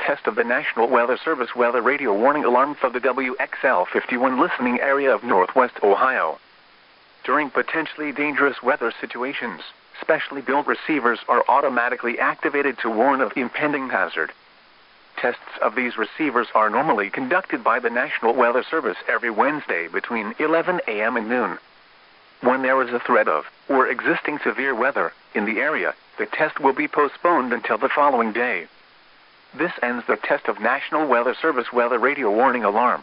test of the National Weather Service weather radio warning alarm for the WXL51 listening area of Northwest Ohio. During potentially dangerous weather situations, specially built receivers are automatically activated to warn of impending hazard. Tests of these receivers are normally conducted by the National Weather Service every Wednesday between 11 a.m. and noon. When there is a threat of, or existing severe weather, in the area, the test will be postponed until the following day. This ends the test of National Weather Service weather radio warning alarm.